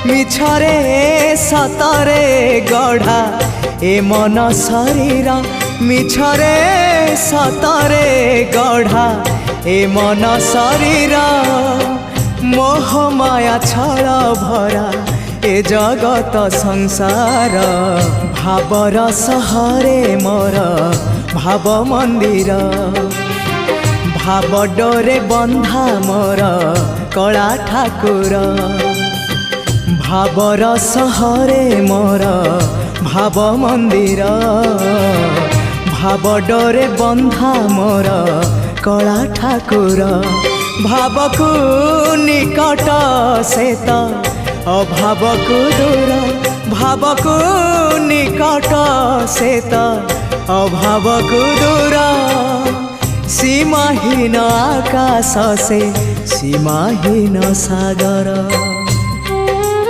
मिछरे सतरे गढ़ा ए मन शरीर मिछरे सतरे गढ़ा ए मन शरीर मोह माया छल भरा ए जगत संसार भावर सहरे मोर भाव मंदिर भाव डोरे बंधा मोर कला ठाकुर भावर सहरे मोर भाव मंदिर भाव डोरे बंधा मोर कला ठाकुर भावकु निकट से तो अभावकु दूर भावकु निकट से तो अभावकु दूर सीमाहीन आकाश से सीमाहीन सागर।